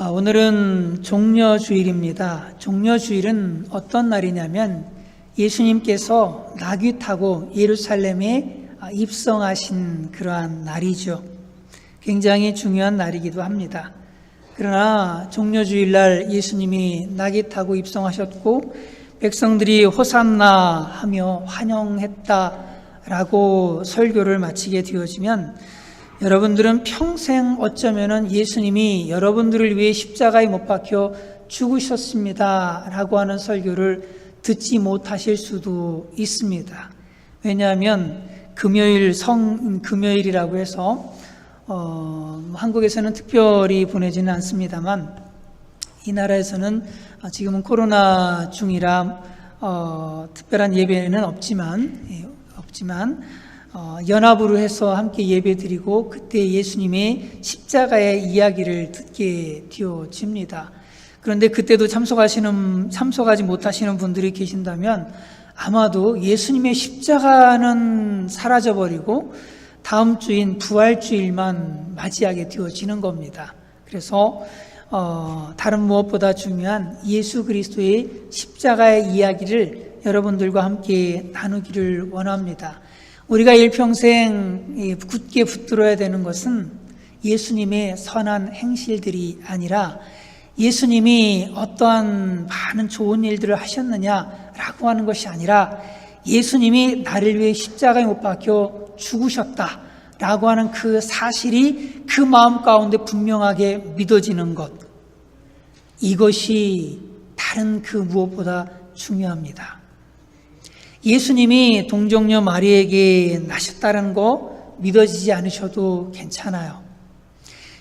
오늘은 종려주일입니다. 종려주일은 어떤 날이냐면 예수님께서 나귀 타고 예루살렘에 입성하신 그러한 날이죠. 굉장히 중요한 날이기도 합니다. 그러나 종려주일날 예수님이 나귀 타고 입성하셨고 백성들이 호산나 하며 환영했다라고 설교를 마치게 되어지면 여러분들은 평생 어쩌면은 예수님이 여러분들을 위해 십자가에 못 박혀 죽으셨습니다 라고 하는 설교를 듣지 못하실 수도 있습니다. 왜냐하면 금요일이라고 해서 한국에서는 특별히 보내지는 않습니다만 이 나라에서는 지금은 코로나 중이라 특별한 예배는 없지만 연합으로 해서 함께 예배드리고 그때 예수님의 십자가의 이야기를 듣게 되어집니다. 그런데 그때도 참석하지 못하시는 분들이 계신다면 아마도 예수님의 십자가는 사라져버리고 다음 주인 부활주일만 맞이하게 되어지는 겁니다. 그래서 다른 무엇보다 중요한 예수 그리스도의 십자가의 이야기를 여러분들과 함께 나누기를 원합니다. 우리가 일평생 굳게 붙들어야 되는 것은 예수님의 선한 행실들이 아니라 예수님이 어떠한 많은 좋은 일들을 하셨느냐라고 하는 것이 아니라 예수님이 나를 위해 십자가에 못 박혀 죽으셨다라고 하는 그 사실이 그 마음 가운데 분명하게 믿어지는 것, 이것이 다른 그 무엇보다 중요합니다. 예수님이 동정녀 마리에게 나셨다는 거 믿어지지 않으셔도 괜찮아요.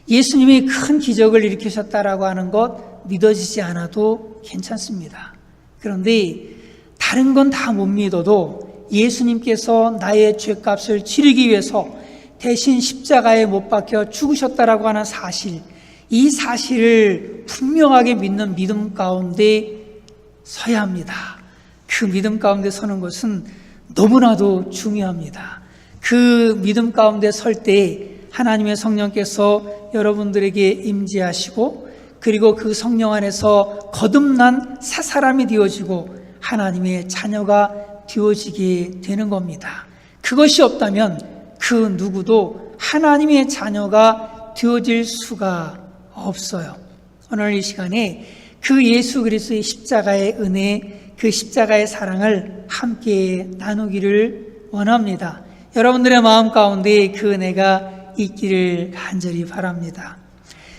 예수님이 큰 기적을 일으키셨다라고 하는 것 믿어지지 않아도 괜찮습니다. 그런데 다른 건 다 못 믿어도 예수님께서 나의 죄값을 치르기 위해서 대신 십자가에 못 박혀 죽으셨다라고 하는 사실, 이 사실을 분명하게 믿는 믿음 가운데 서야 합니다. 그 믿음 가운데 서는 것은 너무나도 중요합니다. 그 믿음 가운데 설 때 하나님의 성령께서 여러분들에게 임재하시고 그리고 그 성령 안에서 거듭난 새 사람이 되어지고 하나님의 자녀가 되어지게 되는 겁니다. 그것이 없다면 그 누구도 하나님의 자녀가 되어질 수가 없어요. 오늘 이 시간에 그 예수 그리스도의 십자가의 은혜, 그 십자가의 사랑을 함께 나누기를 원합니다. 여러분들의 마음 가운데 그 은혜가 있기를 간절히 바랍니다.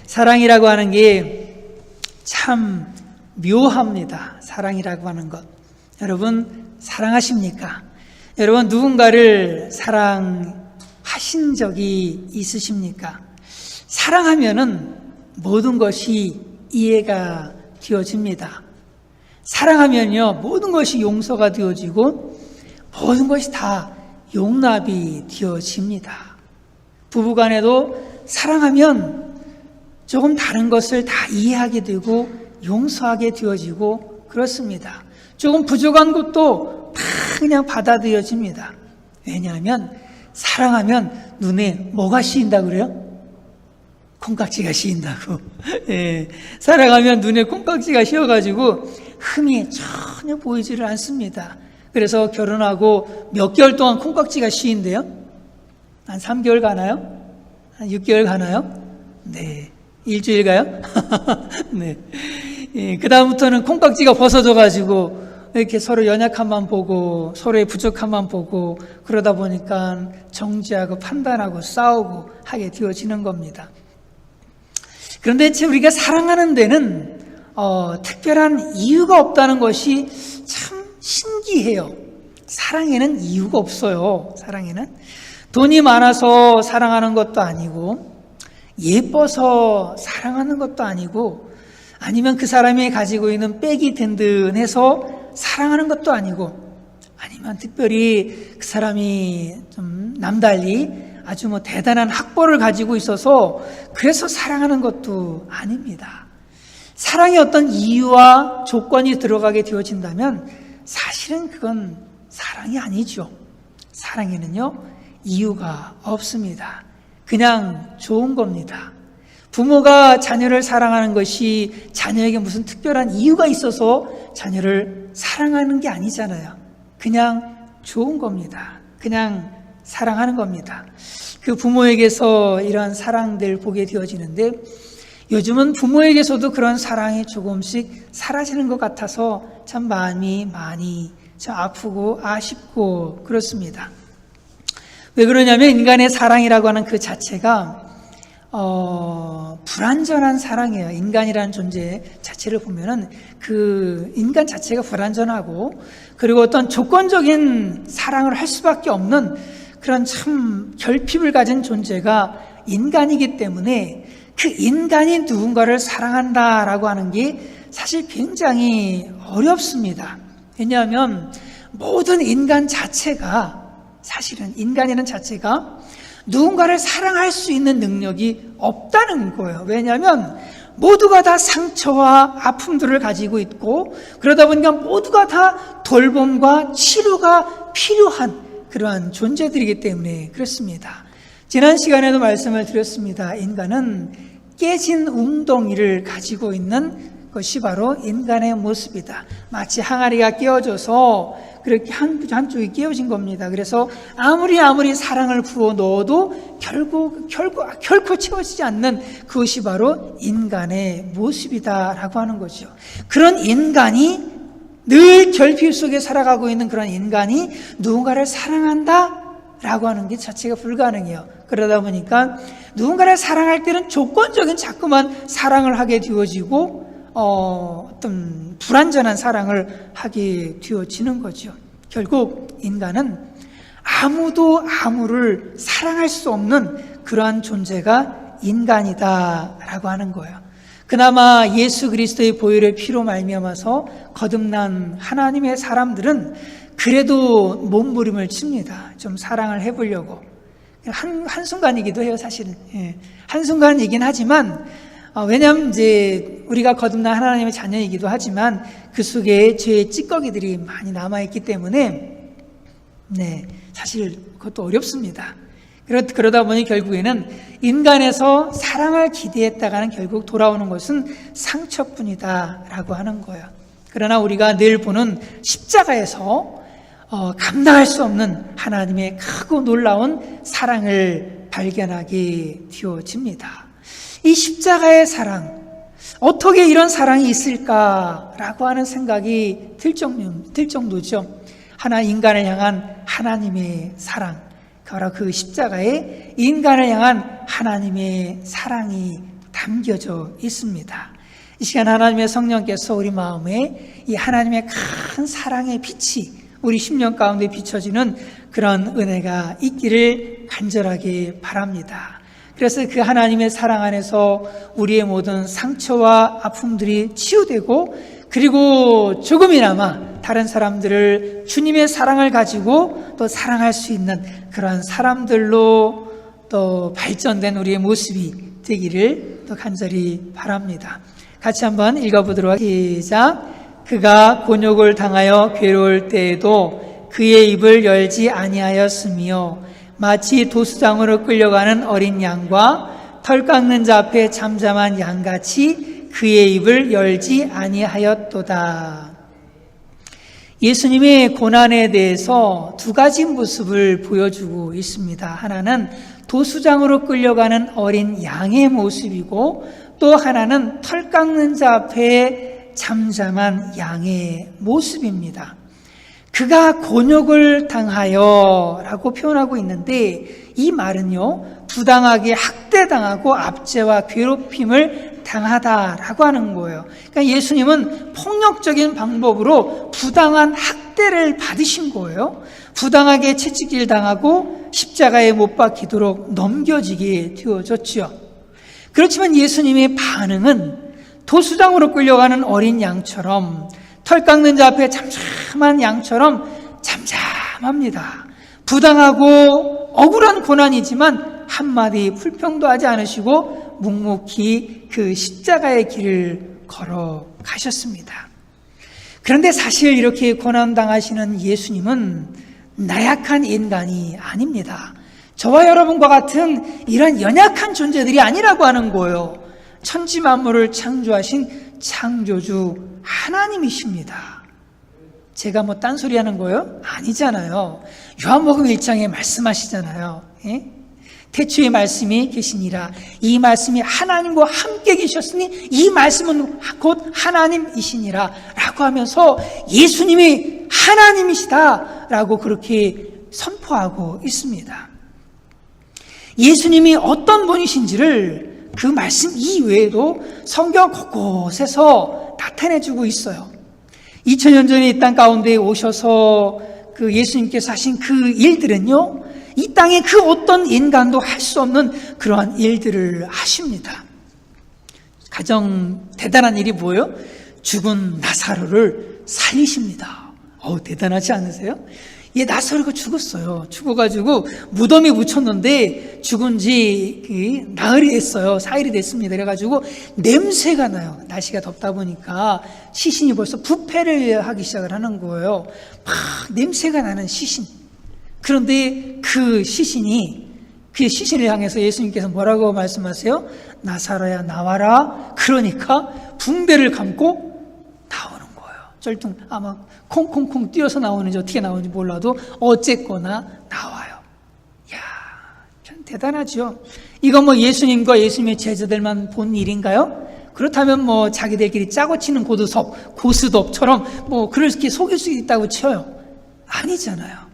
사랑이라고 하는 게 참 묘합니다. 사랑이라고 하는 것. 여러분 사랑하십니까? 여러분 누군가를 사랑하신 적이 있으십니까? 사랑하면은 모든 것이 이해가 되어집니다. 사랑하면요 모든 것이 용서가 되어지고 모든 것이 다 용납이 되어집니다. 부부간에도 사랑하면 조금 다른 것을 다 이해하게 되고 용서하게 되어지고 그렇습니다. 조금 부족한 것도 다 그냥 받아들여집니다. 왜냐하면 사랑하면 눈에 뭐가 씌인다고 그래요? 콩깍지가 씌인다고. 예, 사랑하면 눈에 콩깍지가 씌어가지고 흠이 전혀 보이지를 않습니다. 그래서 결혼하고 몇 개월 동안 콩깍지가 씌인대요? 한 3개월 가나요? 한 6개월 가나요? 네. 일주일 가요? 네. 예, 그 다음부터는 콩깍지가 벗어져가지고 이렇게 서로 연약함만 보고 서로의 부족함만 보고 그러다 보니까 정죄하고 판단하고 싸우고 하게 되어지는 겁니다. 그런데 우리가 사랑하는 데는 특별한 이유가 없다는 것이 참 신기해요. 사랑에는 이유가 없어요. 사랑에는 돈이 많아서 사랑하는 것도 아니고 예뻐서 사랑하는 것도 아니고 아니면 그 사람이 가지고 있는 백이 든든해서 사랑하는 것도 아니고 아니면 특별히 그 사람이 좀 남달리 아주 대단한 학벌을 가지고 있어서 그래서 사랑하는 것도 아닙니다. 사랑에 어떤 이유와 조건이 들어가게 되어진다면 사실은 그건 사랑이 아니죠. 사랑에는요 이유가 없습니다. 그냥 좋은 겁니다. 부모가 자녀를 사랑하는 것이 자녀에게 무슨 특별한 이유가 있어서 자녀를 사랑하는 게 아니잖아요. 그냥 좋은 겁니다. 그냥 사랑하는 겁니다. 그 부모에게서 이런 사랑들 보게 되어지는데 요즘은 부모에게서도 그런 사랑이 조금씩 사라지는 것 같아서 참 마음이 많이 참 아프고 아쉽고 그렇습니다. 왜 그러냐면 인간의 사랑이라고 하는 그 자체가 불완전한 사랑이에요. 인간이라는 존재 자체를 보면은 그 인간 자체가 불완전하고 그리고 어떤 조건적인 사랑을 할 수밖에 없는 그런 참 결핍을 가진 존재가 인간이기 때문에 그 인간이 누군가를 사랑한다라고 하는 게 사실 굉장히 어렵습니다. 왜냐하면 모든 인간 자체가 사실은 인간이라는 자체가 누군가를 사랑할 수 있는 능력이 없다는 거예요. 왜냐하면 모두가 다 상처와 아픔들을 가지고 있고 그러다 보니까 모두가 다 돌봄과 치료가 필요한 그러한 존재들이기 때문에 그렇습니다. 지난 시간에도 말씀을 드렸습니다. 인간은 깨진 웅덩이를 가지고 있는 것이 바로 인간의 모습이다. 마치 항아리가 깨어져서 그렇게 한쪽이 깨어진 겁니다. 그래서 아무리 사랑을 부어 넣어도 결코 채워지지 않는 그것이 바로 인간의 모습이다라고 하는 거죠. 그런 인간이 늘 결핍 속에 살아가고 있는 그런 인간이 누군가를 사랑한다라고 하는 게 자체가 불가능해요. 그러다 보니까 누군가를 사랑할 때는 조건적인 자꾸만 사랑을 하게 되어지고 어떤 불완전한 사랑을 하게 되어지는 거죠. 결국 인간은 아무도 아무를 사랑할 수 없는 그러한 존재가 인간이다라고 하는 거예요. 그나마 예수 그리스도의 보혈의 피로 말미암아서 거듭난 하나님의 사람들은 그래도 몸부림을 칩니다. 좀 사랑을 해보려고. 한순간이기도 해요, 사실은. 한순간이긴 하지만 왜냐하면 이제 우리가 거듭난 하나님의 자녀이기도 하지만 그 속에 죄의 찌꺼기들이 많이 남아있기 때문에 사실 그것도 어렵습니다. 그러다 보니 결국에는 인간에서 사랑을 기대했다가는 결국 돌아오는 것은 상처뿐이다라고 하는 거예요. 그러나 우리가 늘 보는 십자가에서 감당할 수 없는 하나님의 크고 놀라운 사랑을 발견하게 되어집니다. 이 십자가의 사랑, 어떻게 이런 사랑이 있을까라고 하는 생각이 들 정도죠. 인간을 향한 하나님의 사랑, 바로 그 십자가에 인간을 향한 하나님의 사랑이 담겨져 있습니다. 이 시간 하나님의 성령께서 우리 마음에 이 하나님의 큰 사랑의 빛이 우리 심령 가운데 비춰지는 그런 은혜가 있기를 간절하게 바랍니다. 그래서 그 하나님의 사랑 안에서 우리의 모든 상처와 아픔들이 치유되고 그리고 조금이나마 다른 사람들을 주님의 사랑을 가지고 또 사랑할 수 있는 그러한 사람들로 또 발전된 우리의 모습이 되기를 또 간절히 바랍니다. 같이 한번 읽어보도록 하겠습니다. 시작. 그가 곤욕을 당하여 괴로울 때에도 그의 입을 열지 아니하였으며 마치 도수장으로 끌려가는 어린 양과 털 깎는 자 앞에 잠잠한 양같이 그의 입을 열지 아니하였도다. 예수님의 고난에 대해서 두 가지 모습을 보여주고 있습니다. 하나는 도수장으로 끌려가는 어린 양의 모습이고 또 하나는 털 깎는 자 앞에 잠잠한 양의 모습입니다. 그가 곤욕을 당하여 라고 표현하고 있는데 이 말은요, 부당하게 학대당하고 압제와 괴롭힘을 당하다라고 하는 거예요. 그러니까 예수님은 폭력적인 방법으로 부당한 학대를 받으신 거예요. 부당하게 채찍질 당하고 십자가에 못 박히도록 넘겨지게 되어졌죠. 그렇지만 예수님의 반응은 도수장으로 끌려가는 어린 양처럼 털 깎는 자 앞에 잠잠한 양처럼 잠잠합니다. 부당하고 억울한 고난이지만 한마디 불평도 하지 않으시고 묵묵히 그 십자가의 길을 걸어가셨습니다. 그런데 사실 이렇게 고난당하시는 예수님은 나약한 인간이 아닙니다. 저와 여러분과 같은 이런 연약한 존재들이 아니라고 하는 거예요. 천지 만물을 창조하신 창조주 하나님이십니다. 제가 뭐 딴소리 하는 거예요? 아니잖아요. 요한복음 1장에 말씀하시잖아요. 예? 태초에 말씀이 계시니라. 이 말씀이 하나님과 함께 계셨으니 이 말씀은 곧 하나님이시니라 라고 하면서 예수님이 하나님이시다 라고 그렇게 선포하고 있습니다. 예수님이 어떤 분이신지를 그 말씀 이외에도 성경 곳곳에서 나타내주고 있어요. 2000년 전에 이 땅 가운데 오셔서 그 예수님께서 하신 그 일들은요, 이 땅에 그 어떤 인간도 할 수 없는 그러한 일들을 하십니다. 가장 대단한 일이 뭐예요? 죽은 나사로를 살리십니다. 대단하지 않으세요? 나사로가 죽었어요. 죽어가지고 무덤에 묻혔는데 죽은 지 나흘이 됐어요. 4일이 됐습니다. 그래가지고 냄새가 나요. 날씨가 덥다 보니까 시신이 벌써 부패를 하기 시작을 하는 거예요. 막 냄새가 나는 시신. 그런데 그 시신을 향해서 예수님께서 뭐라고 말씀하세요? 나사로야 나와라. 그러니까 붕대를 감고 나오는 거예요. 쩔뚱 아마 콩콩콩 뛰어서 나오는지 어떻게 나오는지 몰라도 어쨌거나 나와요. 이야, 참 대단하죠. 이거 뭐 예수님과 예수님의 제자들만 본 일인가요? 그렇다면 뭐 자기들끼리 짜고 치는 고스톱처럼 뭐 그렇게 속일 수 있다고 쳐요. 아니잖아요.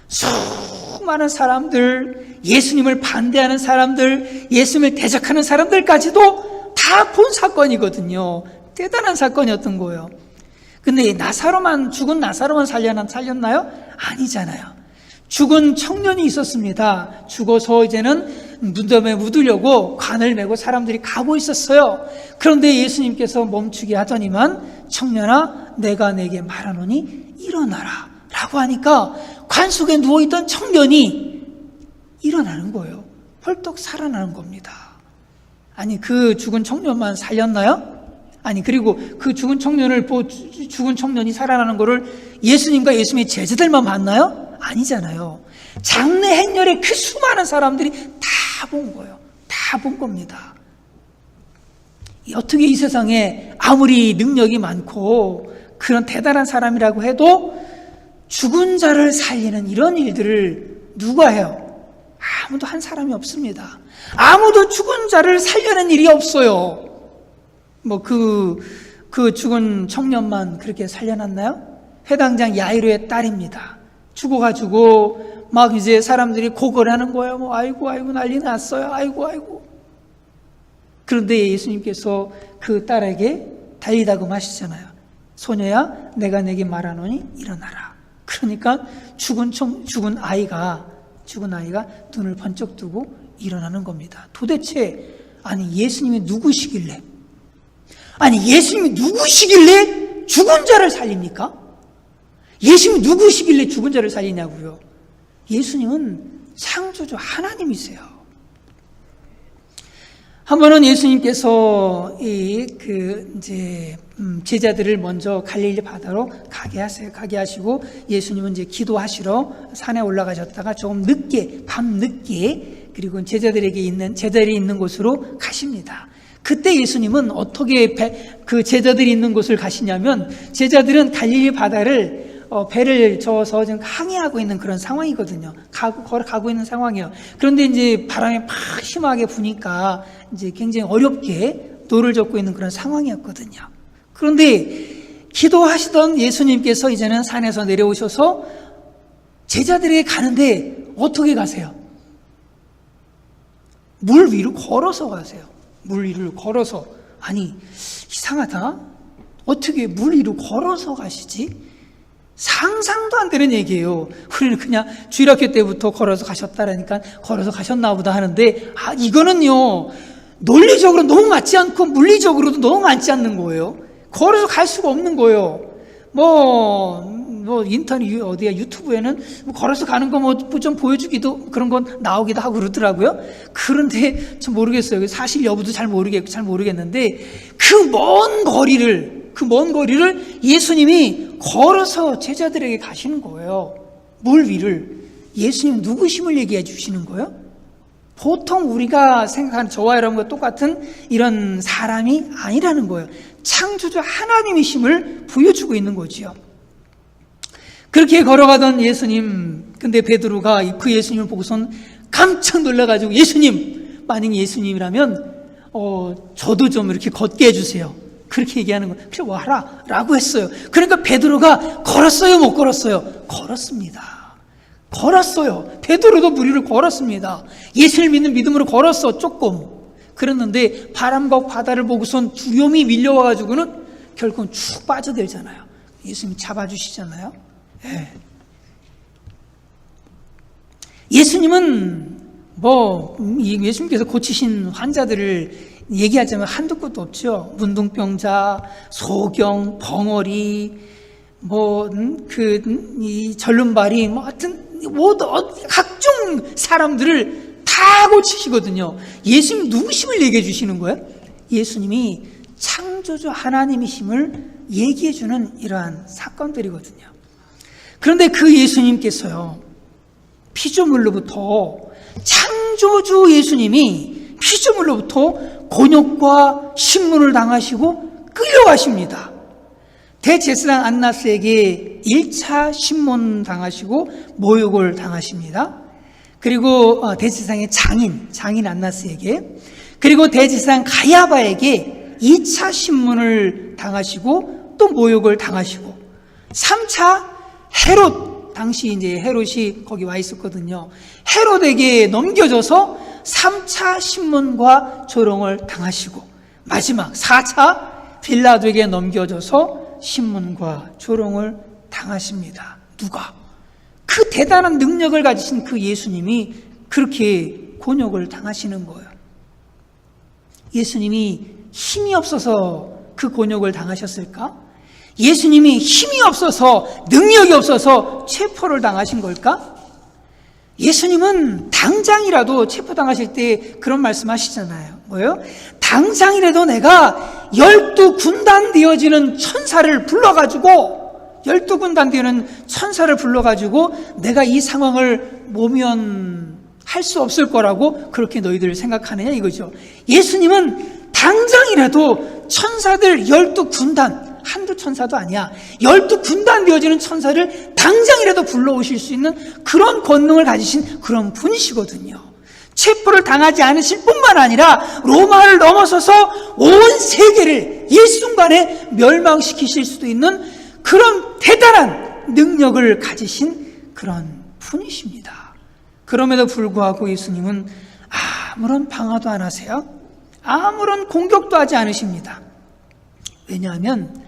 수많은 사람들, 예수님을 반대하는 사람들, 예수님을 대적하는 사람들까지도 다 본 사건이거든요. 대단한 사건이었던 거예요. 근데 죽은 나사로만 살렸나요? 아니잖아요. 죽은 청년이 있었습니다. 죽어서 이제는 무덤에 묻으려고 관을 메고 사람들이 가고 있었어요. 그런데 예수님께서 멈추게 하더니만 청년아 내가 내게 말하노니 일어나라 라고 하니까 관 속에 누워있던 청년이 일어나는 거예요. 펄떡 살아나는 겁니다. 아니 그 죽은 청년만 살렸나요? 아니 그리고 그 죽은 청년이 살아나는 거를 예수님과 예수님의 제자들만 봤나요? 아니잖아요. 장래 행렬의 그 수많은 사람들이 다 본 거예요. 다 본 겁니다. 어떻게 이 세상에 아무리 능력이 많고 그런 대단한 사람이라고 해도 죽은 자를 살리는 이런 일들을 누가 해요? 아무도 한 사람이 없습니다. 아무도 죽은 자를 살려는 일이 없어요. 뭐 그 죽은 청년만 그렇게 살려놨나요? 회당장 야이로의 딸입니다. 죽어가지고 막 이제 사람들이 고걸하는 거예요. 뭐 아이고 난리 났어요. 아이고. 그런데 예수님께서 그 딸에게 달리다금 하시잖아요. 소녀야, 내가 내게 말하노니 일어나라. 그러니까 죽은 아이가 눈을 번쩍 뜨고 일어나는 겁니다. 도대체 예수님이 누구시길래 죽은 자를 살립니까? 예수님이 누구시길래 죽은 자를 살리냐고요? 예수님은 창조주 하나님이세요. 한 번은 예수님께서 제자들을 먼저 갈릴리 바다로 가게 하시고 예수님은 이제 기도하시러 산에 올라가셨다가 조금 늦게, 밤늦게 그리고 제자들이 있는 곳으로 가십니다. 그때 예수님은 어떻게 그 제자들이 있는 곳을 가시냐면 제자들은 갈릴리 바다를 배를 저어서 지금 항해하고 있는 그런 상황이거든요. 걸어가고 있는 상황이에요. 그런데 이제 바람이 막 심하게 부니까 이제 굉장히 어렵게 노를 젓고 있는 그런 상황이었거든요. 그런데 기도하시던 예수님께서 이제는 산에서 내려오셔서 제자들에게 가는데 어떻게 가세요? 물 위로 걸어서 가세요. 물 위를 걸어서. 아니, 이상하다. 어떻게 물 위로 걸어서 가시지? 상상도 안 되는 얘기예요. 우리는 그냥 주일학교 때부터 걸어서 가셨다라니까 걸어서 가셨나 보다 하는데 이거는요 논리적으로 너무 맞지 않고 물리적으로도 너무 맞지 않는 거예요. 걸어서 갈 수가 없는 거예요. 인터넷 유튜브에는 걸어서 가는 거 좀 보여주기도 그런 건 나오기도 하고 그러더라고요. 그런데 전 모르겠어요. 사실 여부도 잘 모르겠는데 그 먼 거리를 예수님이 걸어서 제자들에게 가시는 거예요. 물 위를. 예수님 누구심을 얘기해 주시는 거예요? 보통 우리가 생각하는 저와 여러분과 똑같은 이런 사람이 아니라는 거예요. 창조주 하나님이심을 보여주고 있는 거지요. 그렇게 걸어가던 예수님, 근데 베드로가 그 예수님을 보고선 깜짝 놀라가지고, 예수님, 만약 예수님이라면 저도 좀 이렇게 걷게 해주세요. 그렇게 얘기하는 거예요. 그래 와라 라고 했어요. 그러니까 베드로가 걸었어요, 못 걸었어요? 걸었습니다. 걸었어요. 베드로도 무리를 걸었습니다. 예수를 믿는 믿음으로 걸었어. 조금 그랬는데 바람과 바다를 보고선 두려움이 밀려와가지고는 결국은 쭉 빠져들잖아요. 예수님이 잡아주시잖아요. 네. 예수님은 예수님께서 고치신 환자들을 얘기하자면 한두 끝도 없죠. 문둥병자, 소경, 벙어리, 이 절름발이, 하여튼, 각종 사람들을 다 고치시거든요. 예수님 누구심을 얘기해 주시는 거예요? 예수님이 창조주 하나님이심을 얘기해 주는 이러한 사건들이거든요. 그런데 그 예수님께서요, 피조물로부터, 창조주 예수님이 피조물로부터 곤욕과 신문을 당하시고 끌려가십니다. 대제사장 안나스에게 1차 신문 당하시고 모욕을 당하십니다. 그리고 대제사장의 장인 안나스에게, 그리고 대제사장 가야바에게 2차 신문을 당하시고 또 모욕을 당하시고, 3차 헤롯, 당시 이제 헤롯이 거기 와 있었거든요. 헤롯에게 넘겨져서 3차 신문과 조롱을 당하시고, 마지막 4차 빌라도에게 넘겨져서 신문과 조롱을 당하십니다. 누가? 그 대단한 능력을 가지신 그 예수님이 그렇게 곤욕을 당하시는 거예요. 예수님이 힘이 없어서 그 곤욕을 당하셨을까? 예수님이 힘이 없어서, 능력이 없어서 체포를 당하신 걸까? 예수님은 당장이라도 체포당하실 때 그런 말씀 하시잖아요. 뭐예요? 당장이라도 내가 12군단 되어지는 천사를 불러가지고, 12군단 되는 천사를 불러가지고 내가 이 상황을 모면할 수 없을 거라고 그렇게 너희들 생각하느냐 이거죠. 예수님은 당장이라도 천사들 12군단, 한두 천사도 아니야, 12군단 되어지는 천사를 당장이라도 불러오실 수 있는 그런 권능을 가지신 그런 분이시거든요. 체포를 당하지 않으실 뿐만 아니라 로마를 넘어서서 온 세계를 일순간에 멸망시키실 수도 있는 그런 대단한 능력을 가지신 그런 분이십니다. 그럼에도 불구하고 예수님은 아무런 방어도 안 하세요. 아무런 공격도 하지 않으십니다. 왜냐하면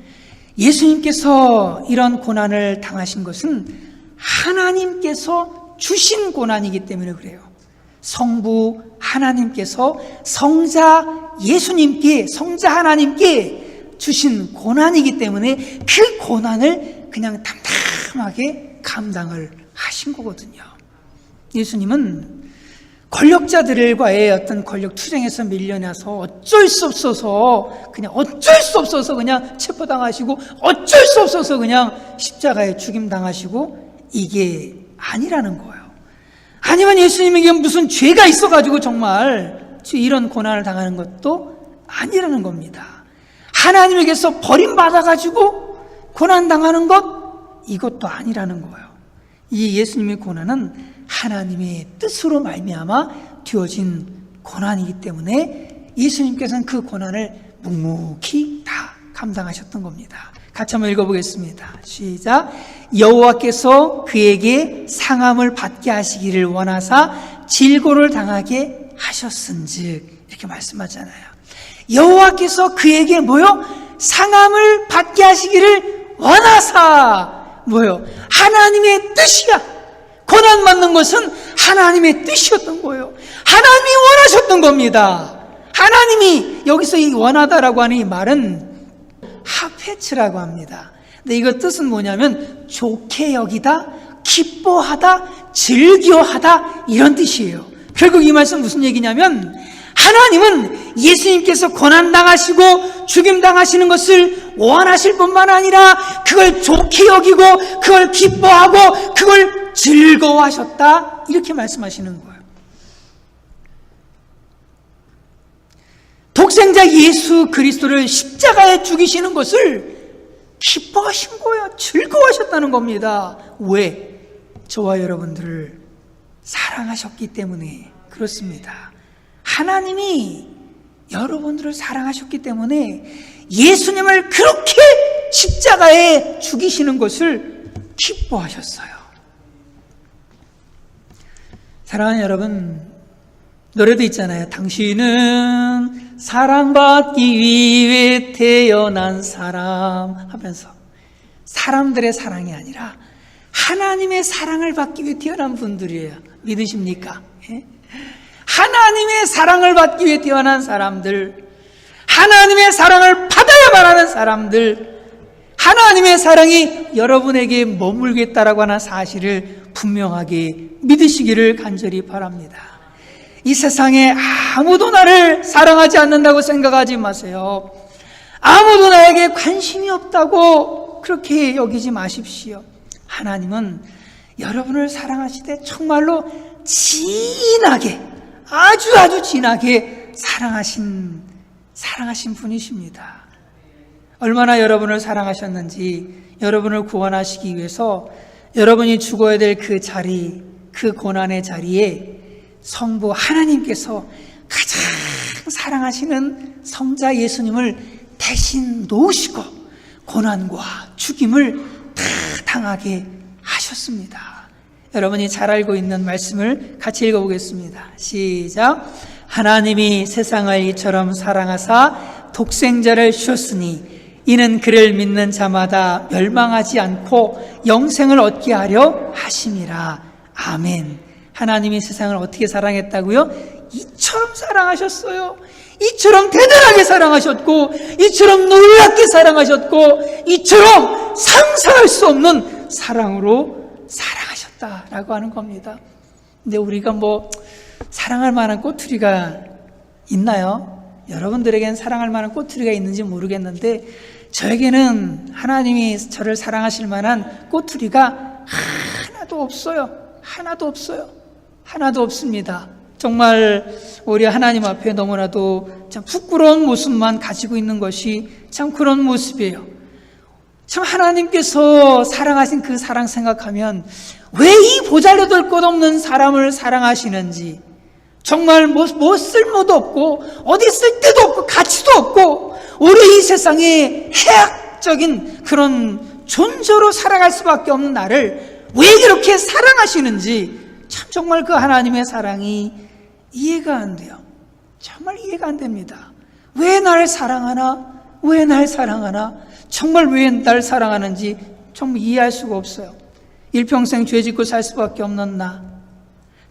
예수님께서 이런 고난을 당하신 것은 하나님께서 주신 고난이기 때문에 그래요. 성부 하나님께서 성자 예수님께, 성자 하나님께 주신 고난이기 때문에 그 고난을 그냥 담담하게 감당을 하신 거거든요. 예수님은 권력자들과의 어떤 권력 투쟁에서 밀려나서 어쩔 수 없어서 그냥 체포당하시고, 어쩔 수 없어서 그냥 십자가에 죽임당하시고, 이게 아니라는 거예요. 아니면 예수님에게 무슨 죄가 있어가지고 정말 이런 고난을 당하는 것도 아니라는 겁니다. 하나님에게서 버림받아가지고 고난당하는 것, 이것도 아니라는 거예요. 이 예수님의 고난은 하나님의 뜻으로 말미암아 되어진 고난이기 때문에 예수님께서는 그 고난을 묵묵히 다 감당하셨던 겁니다. 같이 한번 읽어보겠습니다. 시작. 여호와께서 그에게 상함을 받게 하시기를 원하사 질고를 당하게 하셨은즉, 이렇게 말씀하잖아요. 여호와께서 그에게 뭐요? 상함을 받게 하시기를 원하사, 뭐요? 하나님의 뜻이야. 고난받는 것은 하나님의 뜻이었던 거예요. 하나님이 원하셨던 겁니다. 하나님이, 여기서 이 원하다라고 하는 이 말은 하페츠라고 합니다. 근데 이거 뜻은 뭐냐면 좋게 여기다, 기뻐하다, 즐겨하다, 이런 뜻이에요. 결국 이 말씀 무슨 얘기냐면, 하나님은 예수님께서 고난당하시고 죽임당하시는 것을 원하실 뿐만 아니라 그걸 좋게 여기고 그걸 기뻐하고 그걸 즐거워하셨다, 이렇게 말씀하시는 거예요. 독생자 예수 그리스도를 십자가에 죽이시는 것을 기뻐하신 거예요. 즐거워하셨다는 겁니다. 왜? 저와 여러분들을 사랑하셨기 때문에 그렇습니다. 하나님이 여러분들을 사랑하셨기 때문에 예수님을 그렇게 십자가에 죽이시는 것을 기뻐하셨어요. 사랑하는 여러분, 노래도 있잖아요. 당신은 사랑받기 위해 태어난 사람 하면서, 사람들의 사랑이 아니라 하나님의 사랑을 받기 위해 태어난 분들이에요. 믿으십니까? 예? 하나님의 사랑을 받기 위해 태어난 사람들, 하나님의 사랑을 받아야만 하는 사람들, 하나님의 사랑이 여러분에게 머물겠다라고 하는 사실을 분명하게 믿으시기를 간절히 바랍니다. 이 세상에 아무도 나를 사랑하지 않는다고 생각하지 마세요. 아무도 나에게 관심이 없다고 그렇게 여기지 마십시오. 하나님은 여러분을 사랑하시되 정말로 진하게, 아주 진하게 사랑하신 분이십니다. 얼마나 여러분을 사랑하셨는지, 여러분을 구원하시기 위해서 여러분이 죽어야 될 그 자리, 그 고난의 자리에 성부 하나님께서 가장 사랑하시는 성자 예수님을 대신 놓으시고 고난과 죽임을 다 당하게 하셨습니다. 여러분이 잘 알고 있는 말씀을 같이 읽어보겠습니다. 시작. 하나님이 세상을 이처럼 사랑하사 독생자를 주셨으니 이는 그를 믿는 자마다 멸망하지 않고 영생을 얻게 하려 하심이라. 아멘. 하나님이 세상을 어떻게 사랑했다고요? 이처럼 사랑하셨어요. 이처럼 대단하게 사랑하셨고, 이처럼 놀랍게 사랑하셨고, 이처럼 상상할 수 없는 사랑으로 사랑하셨다라고 하는 겁니다. 근데 우리가 사랑할 만한 꼬투리가 있나요? 여러분들에게는 사랑할 만한 꼬투리가 있는지 모르겠는데, 저에게는 하나님이 저를 사랑하실 만한 꼬투리가 하나도 없어요. 하나도 없습니다. 정말 우리 하나님 앞에 너무나도 참 부끄러운 모습만 가지고 있는 것이 참 그런 모습이에요. 참 하나님께서 사랑하신 그 사랑 생각하면 왜 이 보잘려들 것 없는 사람을 사랑하시는지, 정말 뭐 쓸모도 없고 어디 쓸데도 없고 가치도 없고 우리 이 세상에 해악적인 그런 존재로 살아갈 수밖에 없는 나를 왜 이렇게 사랑하시는지, 참 정말 그 하나님의 사랑이 이해가 안 돼요. 정말 이해가 안 됩니다. 왜 날 사랑하나? 정말 왜 날 사랑하는지 정말 이해할 수가 없어요. 일평생 죄 짓고 살 수밖에 없는 나,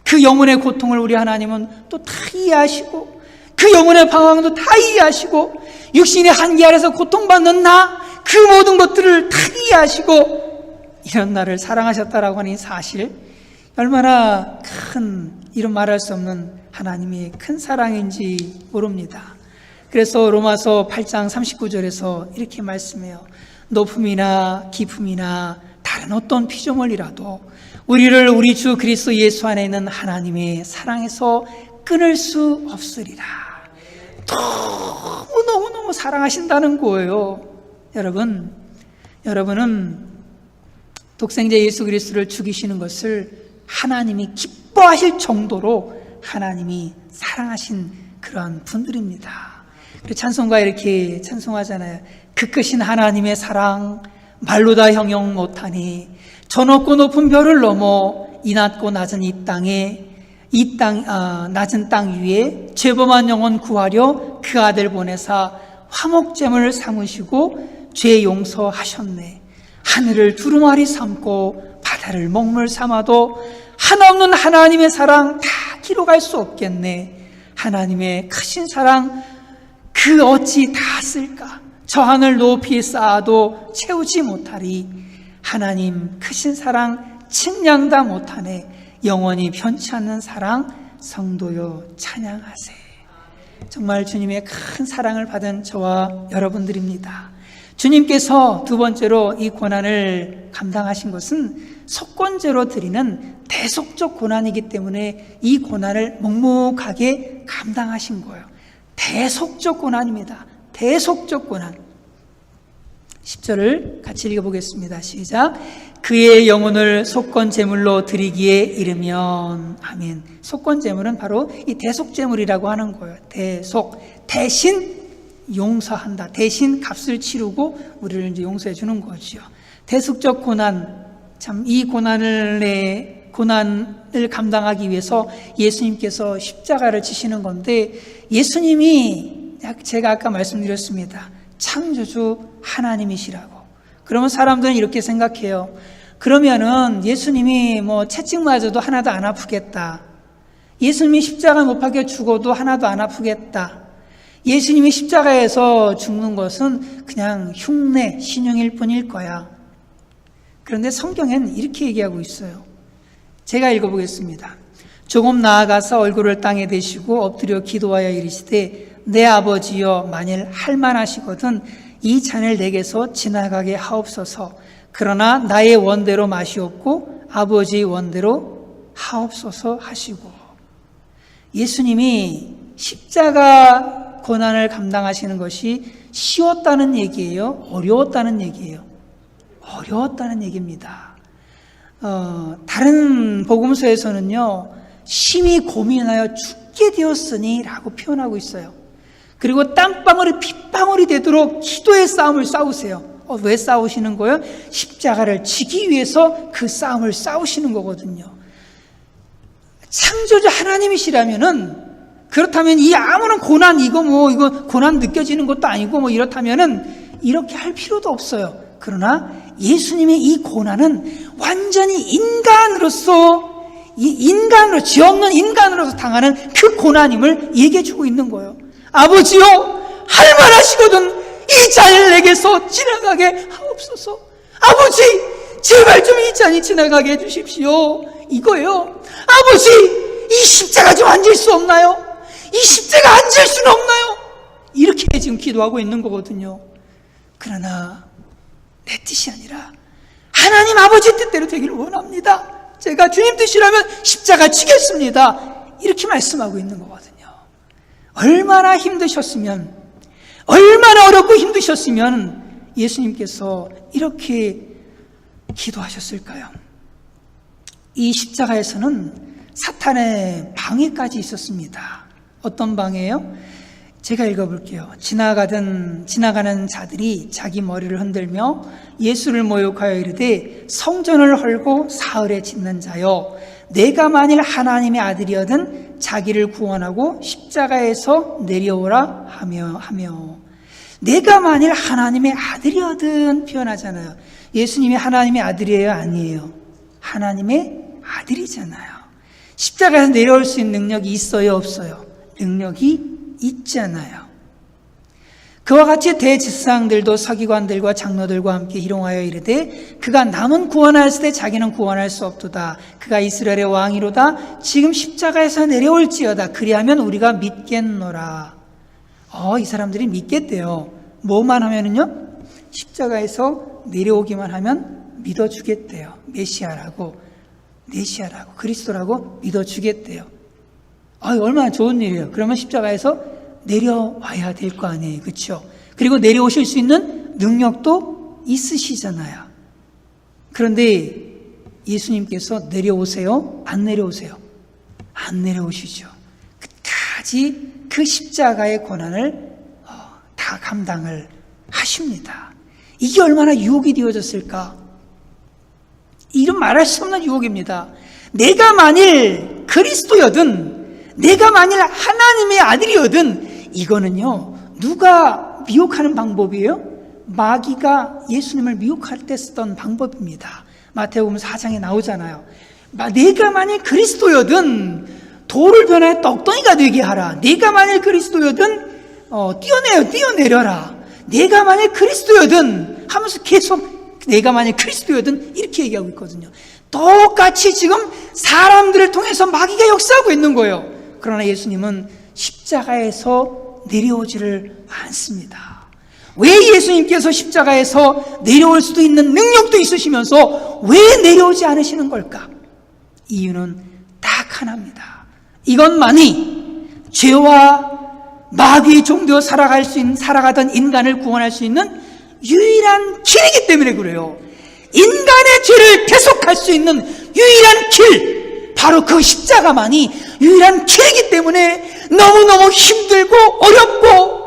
그 영혼의 고통을 우리 하나님은 또 다 이해하시고, 그 영혼의 방황도 다 이해하시고, 육신의 한계 아래서 고통받는 나, 그 모든 것들을 다 이해하시고, 이런 나를 사랑하셨다라고 하는 이 사실, 얼마나 큰, 이런 말할 수 없는 하나님의 큰 사랑인지 모릅니다. 그래서 로마서 8장 39절에서 이렇게 말씀해요. 높음이나 깊음이나 다른 어떤 피조물이라도 우리를 우리 주 그리스도 예수 안에 있는 하나님의 사랑에서 끊을 수 없으리라. 너무너무 사랑하신다는 거예요. 여러분은 독생자 예수 그리스도를 죽이시는 것을 하나님이 기뻐하실 정도로 하나님이 사랑하신 그러한 분들입니다. 찬송가 이렇게 찬송하잖아요. 그 크신 하나님의 사랑 말로 다 형용 못하니, 저 높고 높은 별을 넘어 이 낮고 낮은 이 땅에 낮은 땅 위에 죄범한 영혼 구하려 그 아들 보내사 화목제물을 삼으시고 죄 용서하셨네. 하늘을 두루마리 삼고 바다를 먹물 삼아도 한없는 하나님의 사랑 다 기록할 수 없겠네. 하나님의 크신 사랑 그 어찌 다 쓸까? 저 하늘 높이 쌓아도 채우지 못하리. 하나님 크신 사랑 측량다 못하네. 영원히 변치 않는 사랑 성도여 찬양하세. 정말 주님의 큰 사랑을 받은 저와 여러분들입니다. 주님께서 두 번째로 이 고난을 감당하신 것은 속건제로 드리는 대속적 고난이기 때문에 이 고난을 묵묵하게 감당하신 거예요. 대속적 고난입니다. 대속적 고난. 10절을 같이 읽어보겠습니다. 시작. 그의 영혼을 속건제물로 드리기에 이르면. 아멘. 속건제물은 바로 이 대속제물이라고 하는 거예요. 대신 용서한다. 대신 값을 치르고 우리를 이제 용서해 주는 거죠. 대속적 고난, 참 이 고난을 감당하기 위해서 예수님께서 십자가를 지시는 건데, 예수님이 제가 아까 말씀드렸습니다. 창조주 하나님이시라고. 그러면 사람들은 이렇게 생각해요. 그러면은 예수님이 채찍 맞아도 하나도 안 아프겠다. 예수님이 십자가 못 박혀 죽어도 하나도 안 아프겠다. 예수님이 십자가에서 죽는 것은 그냥 흉내, 신용일 뿐일 거야. 그런데 성경엔 이렇게 얘기하고 있어요. 제가 읽어보겠습니다. 조금 나아가서 얼굴을 땅에 대시고 엎드려 기도하여 이르시되 내 아버지여 만일 할만하시거든 이 잔을 내게서 지나가게 하옵소서. 그러나 나의 원대로 마시옵고 아버지의 원대로 하옵소서 하시고. 예수님이 십자가 고난을 감당하시는 것이 쉬웠다는 얘기예요? 어려웠다는 얘기예요? 어려웠다는 얘기입니다. 다른 복음서에서는요, 심히 고민하여 죽게 되었으니 라고 표현하고 있어요. 그리고 땀방울이 핏방울이 되도록 기도의 싸움을 싸우세요. 왜 싸우시는 거예요? 십자가를 지기 위해서 그 싸움을 싸우시는 거거든요. 창조주 하나님이시라면은, 그렇다면 이 아무런 고난, 이거 고난 느껴지는 것도 아니고 이렇다면은 이렇게 할 필요도 없어요. 그러나 예수님의 이 고난은 완전히 인간으로, 죄 없는 인간으로서 당하는 그 고난임을 얘기해주고 있는 거예요. 아버지요, 할만하시거든 이 잔을 내게서 지나가게 하옵소서. 아버지, 제발 좀 이 잔이 지나가게 해주십시오. 이거예요. 아버지, 이 십자가 좀 앉을 수 없나요? 이 십자가 앉을 수는 없나요? 이렇게 지금 기도하고 있는 거거든요. 그러나 내 뜻이 아니라 하나님 아버지 뜻대로 되기를 원합니다. 제가 주님 뜻이라면 십자가 지겠습니다. 이렇게 말씀하고 있는 거거든요. 얼마나 힘드셨으면, 얼마나 어렵고 힘드셨으면 예수님께서 이렇게 기도하셨을까요? 이 십자가에서는 사탄의 방해까지 있었습니다. 어떤 방해예요? 제가 읽어볼게요. 지나가는 자들이 자기 머리를 흔들며 예수를 모욕하여 이르되 성전을 헐고 사흘에 짓는 자여, 내가 만일 하나님의 아들이어든 자기를 구원하고 십자가에서 내려오라 하며 내가 만일 하나님의 아들이어든 표현하잖아요. 예수님이 하나님의 아들이에요? 아니에요? 하나님의 아들이잖아요. 십자가에서 내려올 수 있는 능력이 있어요? 없어요? 능력이 있잖아요. 그와 같이 대제사장들도 서기관들과 장로들과 함께 희롱하여 이르되 그가 남은 구원하였을 때 자기는 구원할 수 없도다. 그가 이스라엘의 왕이로다. 지금 십자가에서 내려올지어다. 그리하면 우리가 믿겠노라. 이 사람들이 믿겠대요. 뭐만 하면은요, 십자가에서 내려오기만 하면 믿어주겠대요. 메시아라고 그리스도라고 믿어주겠대요. 얼마나 좋은 일이에요. 그러면 십자가에서 내려와야 될 거 아니에요. 그렇죠? 그리고 내려오실 수 있는 능력도 있으시잖아요. 그런데 예수님께서 내려오세요? 안 내려오세요? 안 내려오시죠. 끝까지 그 십자가의 고난을 다 감당을 하십니다. 이게 얼마나 유혹이 되어졌을까? 이런 말할 수 없는 유혹입니다. 내가 만일 그리스도여든, 내가 만일 하나님의 아들이여든, 이거는요, 누가 미혹하는 방법이에요? 마귀가 예수님을 미혹할 때 쓰던 방법입니다. 마태복음 4장에 나오잖아요. 내가 만일 그리스도여든 돌을 변하여 떡덩이가 되게 하라. 내가 만일 그리스도여든 뛰어내려라. 내가 만일 그리스도여든 하면서 계속 내가 만일 그리스도여든 이렇게 얘기하고 있거든요. 똑같이 지금 사람들을 통해서 마귀가 역사하고 있는 거예요. 그러나 예수님은 십자가에서 내려오지를 않습니다. 왜 예수님께서 십자가에서 내려올 수도 있는 능력도 있으시면서 왜 내려오지 않으시는 걸까? 이유는 딱 하나입니다. 이것만이 죄와 마귀의 종되어 살아가던 인간을 구원할 수 있는 유일한 길이기 때문에 그래요. 인간의 죄를 대속할 수 있는 유일한 길, 바로 그 십자가만이 유일한 길이기 때문에 너무너무 힘들고 어렵고,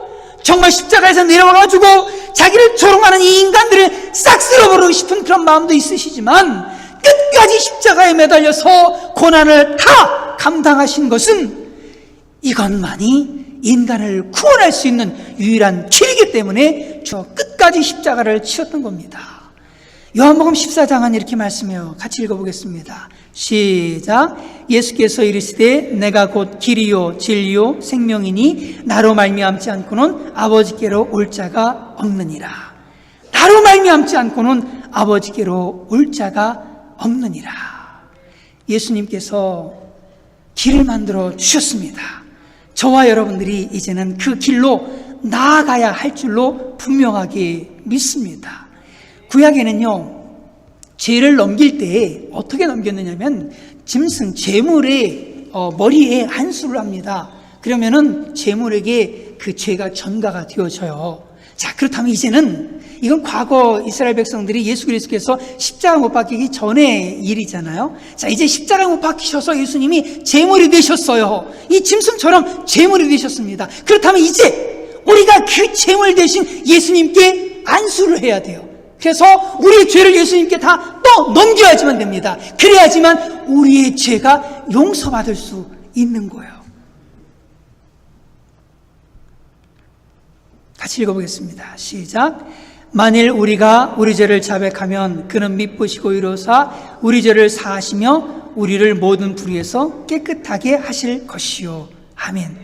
정말 십자가에서 내려와가지고 자기를 조롱하는 이 인간들을 싹 쓸어버리고 싶은 그런 마음도 있으시지만, 끝까지 십자가에 매달려서 고난을 다 감당하신 것은 이것만이 인간을 구원할 수 있는 유일한 길이기 때문에 저 끝까지 십자가를 치렀던 겁니다. 요한복음 14장은 이렇게 말씀해요. 같이 읽어보겠습니다. 시작. 예수께서 이르시되 내가 곧 길이요 진리요 생명이니 나로 말미암지 않고는 아버지께로 올 자가 없느니라. 나로 말미암지 않고는 아버지께로 올 자가 없느니라. 예수님께서 길을 만들어 주셨습니다. 저와 여러분들이 이제는 그 길로 나아가야 할 줄로 분명하게 믿습니다. 구약에는요, 죄를 넘길 때 어떻게 넘겼느냐면 짐승 제물의 머리에 한수를 합니다. 그러면은 제물에게 그 죄가 전가가 되어져요. 자, 그렇다면 이제는 이건 과거 이스라엘 백성들이 예수 그리스도께서 십자가 못 박히기 전의 일이잖아요. 자, 이제 십자가 못 박히셔서 예수님이 제물이 되셨어요. 이 짐승처럼 제물이 되셨습니다. 그렇다면 이제 우리가 그 제물 대신 예수님께 안수를 해야 돼요. 그래서 우리의 죄를 예수님께 다 또 넘겨야지만 됩니다. 그래야지만 우리의 죄가 용서받을 수 있는 거예요. 같이 읽어보겠습니다. 시작. 만일 우리가 우리 죄를 자백하면 그는 미쁘시고 이로사 우리 죄를 사하시며 우리를 모든 불의에서 깨끗하게 하실 것이요. 아멘.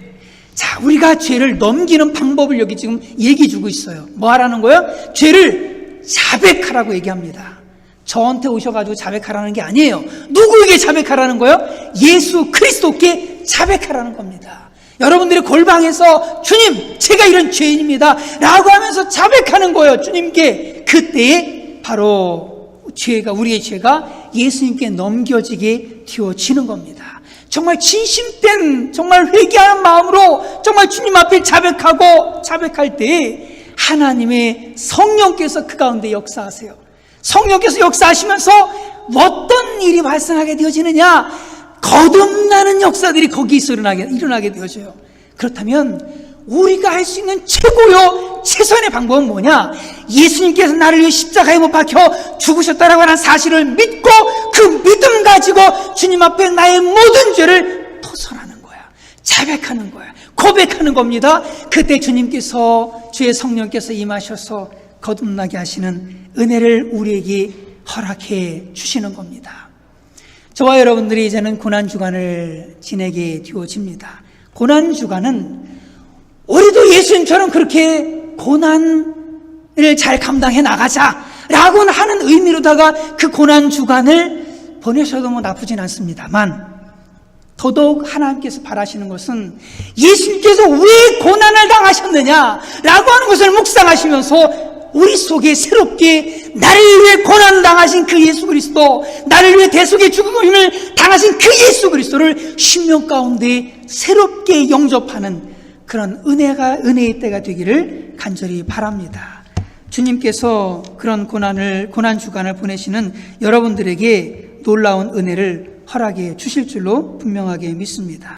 자, 우리가 죄를 넘기는 방법을 여기 지금 얘기해 주고 있어요. 뭐 하라는 거예요? 죄를 자백하라고 얘기합니다. 저한테 오셔가지고 자백하라는 게 아니에요. 누구에게 자백하라는 거예요? 예수 그리스도께 자백하라는 겁니다. 여러분들이 골방에서 주님, 제가 이런 죄인입니다 라고 하면서 자백하는 거예요, 주님께. 그때에 바로 우리의 죄가 예수님께 넘겨지게 되어지는 겁니다. 정말 진심된, 정말 회개하는 마음으로 정말 주님 앞에 자백할 때 하나님의 성령께서 그 가운데 역사하세요. 성령께서 역사하시면서 어떤 일이 발생하게 되어지느냐? 거듭나는 역사들이 거기서 일어나게 되어져요. 그렇다면 우리가 할 수 있는 최고요 최선의 방법은 뭐냐? 예수님께서 나를 위해 십자가에 못 박혀 죽으셨다라고 하는 사실을 믿고 그 믿음 가지고 주님 앞에 나의 모든 죄를 토설하는 거야. 자백하는 거야. 고백하는 겁니다. 그때 주님께서, 주의 성령께서 임하셔서 거듭나게 하시는 은혜를 우리에게 허락해 주시는 겁니다. 저와 여러분들이 이제는 고난주간을 지내게 되어집니다. 고난주간은 우리도 예수님처럼 그렇게 고난을 잘 감당해 나가자라고 하는 의미로다가 그 고난주간을 보내셔도 뭐 나쁘진 않습니다만, 더더욱 하나님께서 바라시는 것은 예수님께서 왜 고난을 당하셨느냐라고 하는 것을 묵상하시면서 우리 속에 새롭게 나를 위해 고난을 당하신 그 예수 그리스도, 나를 위해 대속의 죽음을 당하신 그 예수 그리스도를 심령 가운데 새롭게 영접하는 그런 은혜의 때가 되기를 간절히 바랍니다. 주님께서 그런 고난주간을 보내시는 여러분들에게 놀라운 은혜를 허락해 주실 줄로 분명하게 믿습니다.